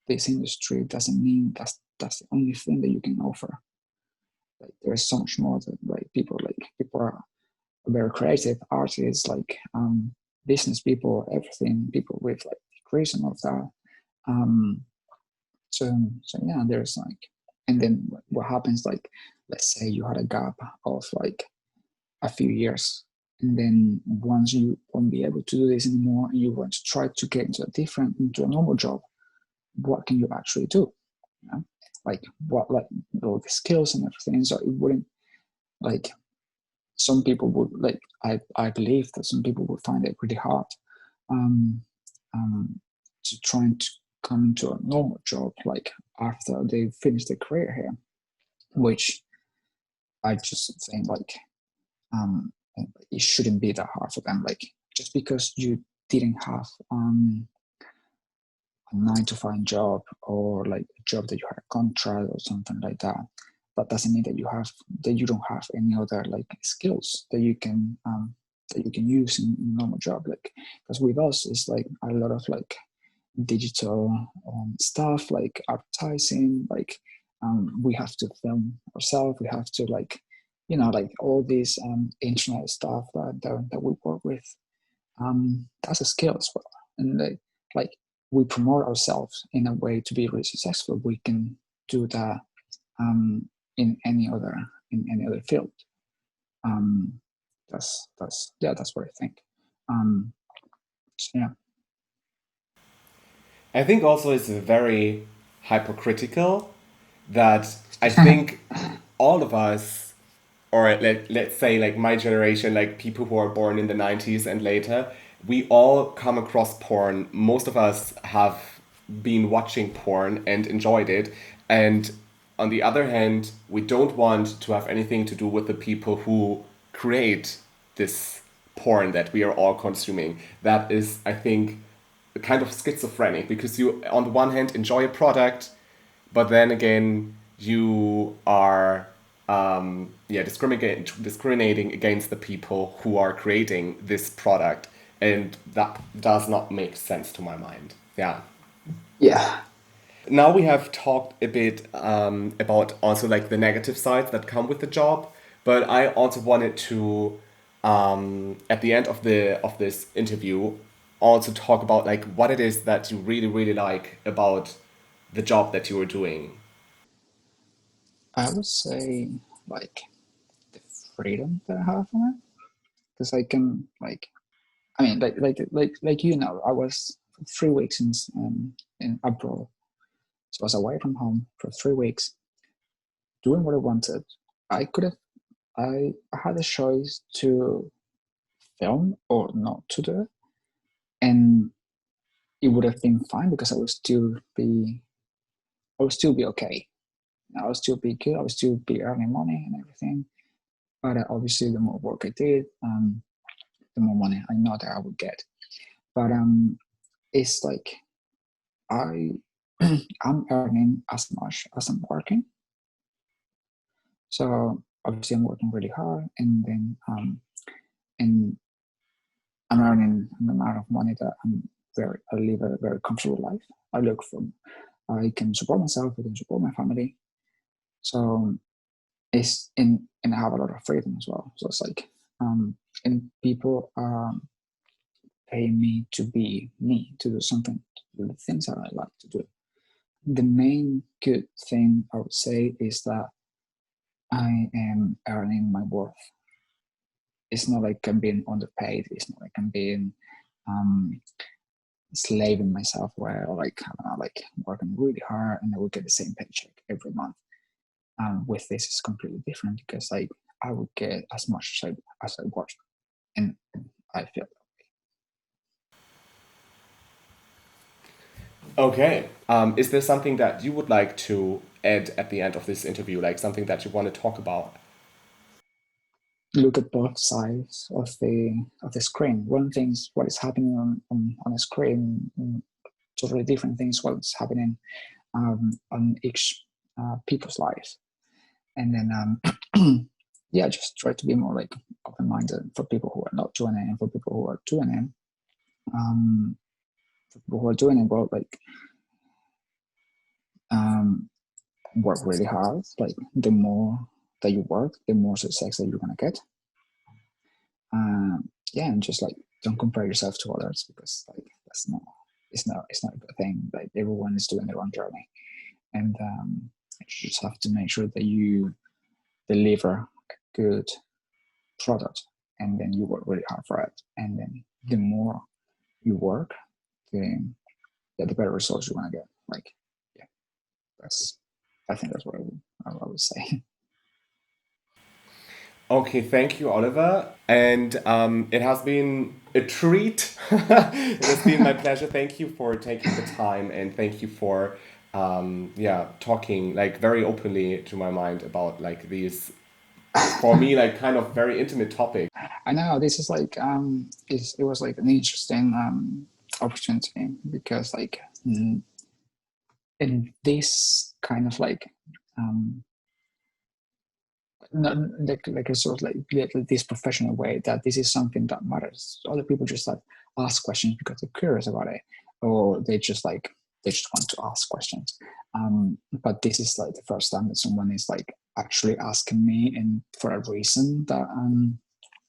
this industry doesn't mean that's the only thing that you can offer. Like there's so much more that people are very creative artists, like business people, everything, people with like degrees and all of that. um so yeah, there's like, and then what happens, like let's say you had a gap of like a few years, and then once you won't be able to do this anymore and you want to try to get into a normal job, what can you actually do? You know? Like what, like all the skills and everything. So it wouldn't like, some people would like, I believe that some people would find it pretty hard um, um, to trying to come into a normal job like after they finish their career here, which I just think like it shouldn't be that hard for them. Like just because you didn't have a 9 to 5 job, or like a job that you had a contract or something like that, that doesn't mean that you don't have any other like skills that you can use in a normal job. Like because with us it's like a lot of like digital stuff, like advertising, like we have to film ourselves, we have to like like all these internet stuff that we work with. That's a skill as well, and like we promote ourselves in a way to be really successful. We can do that um, in any other field. um, that's yeah, that's what I think. So yeah. I think also it's very hypocritical that I think all of us, or let's say like my generation, like people who are born in the 90s and later, we all come across porn. Most of us have been watching porn and enjoyed it. And on the other hand, we don't want to have anything to do with the people who create this porn that we are all consuming. That is, I think, kind of schizophrenic, because you on the one hand enjoy a product, but then again you are discriminating against the people who are creating this product. and that does not make sense to my mind. Yeah. Yeah. Now we have talked a bit about also like the negative sides that come with the job, but I also wanted to at the end of the of this interview also talk about like what it is that you really like about the job that you were doing. I would say like the freedom that I have from it, because I can like, I mean, I was 3 weeks in abroad, so I was away from home for 3 weeks, doing what I wanted. I could have, I had a choice to film or not to do it, and it would have been fine because I would still be okay. I would still be good. I would still be earning money and everything. But obviously, the more work I did, the more money I know that I would get. But it's like I I'm earning as much as I'm working. So obviously, I'm working really hard, and then and I'm earning an amount of money that I live a very comfortable life. I look for I can support myself. I can support my family. So it's in and I have a lot of freedom as well. So it's like and people pay me to be me, to do something, to do the things that I like to do. The main good thing I would say is that I am earning my worth. It's not like I'm being underpaid. It's not like I'm being um, slaving myself away, or like I don't know, like working really hard and I will get the same paycheck every month. With this, it's completely different because like I would get as much as I work, and I feel. Okay. Is there something that you would like to add at the end of this interview, like something that you want to talk about? Look at both sides of the screen. One thing is what is happening on a screen, totally different things what's happening on each people's lives. And then yeah, just try to be more like open-minded for people who are not doing it, and for people who are doing it. For people who are doing it, well, like um, work really hard. Like the more that you work, the more success that you're gonna get. Yeah, and just like don't compare yourself to others because like it's not a good thing. Like everyone is doing their own journey, and you just have to make sure that you deliver a good product, and then you work really hard for it, and then the more you work, the the better results you're gonna get. Like yeah, that's I think that's what I would say. Okay, thank you, Oliver. And it has been a treat. It has been my pleasure. Thank you for taking the time and thank you for yeah, talking like very openly to my mind about like these for me like kind of very intimate topics. I know this is like it was like an interesting opportunity because like in this kind of like um not like a sort of like this professional way, that this is something that matters. Other people just like ask questions because they're curious about it, or they just want to ask questions. But this is like the first time that someone is like actually asking me, and for a reason that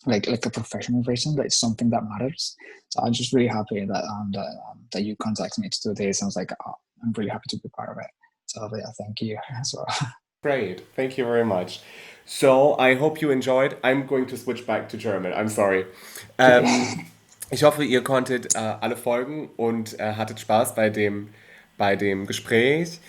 like a professional reason, that it's something that matters. So I'm just really happy that you contacted me to do this. I was like, oh, I'm really happy to be part of it. So yeah, thank you as well. Great. Thank you very much. So, I hope you enjoyed. I'm going to switch back to German. I'm sorry. Okay. Ich hoffe, ihr konntet alle folgen und hattet Spaß bei dem Gespräch.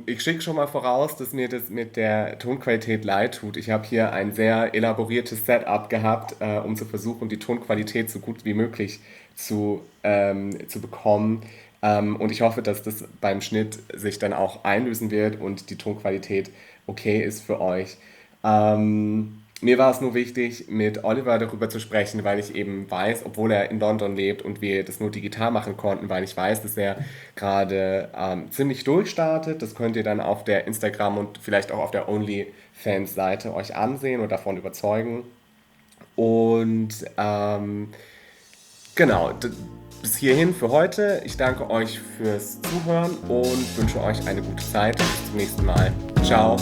Ich schicke schon mal voraus, dass mir das mit der Tonqualität leid tut. Ich habe hier ein sehr elaboriertes Setup gehabt, um zu versuchen, die Tonqualität so gut wie möglich zu bekommen. Und ich hoffe, dass das beim Schnitt sich dann auch einlösen wird und die Tonqualität okay ist für euch. Mir war es nur wichtig, mit Oliver darüber zu sprechen, weil ich eben weiß, obwohl er in London lebt und wir das nur digital machen konnten, weil ich weiß, dass er gerade ziemlich durchstartet. Das könnt ihr dann auf der Instagram und vielleicht auch auf der OnlyFans-Seite euch ansehen und davon überzeugen. Und Genau, bis hierhin für heute. Ich danke euch fürs Zuhören und wünsche euch eine gute Zeit. Bis zum nächsten Mal. Ciao.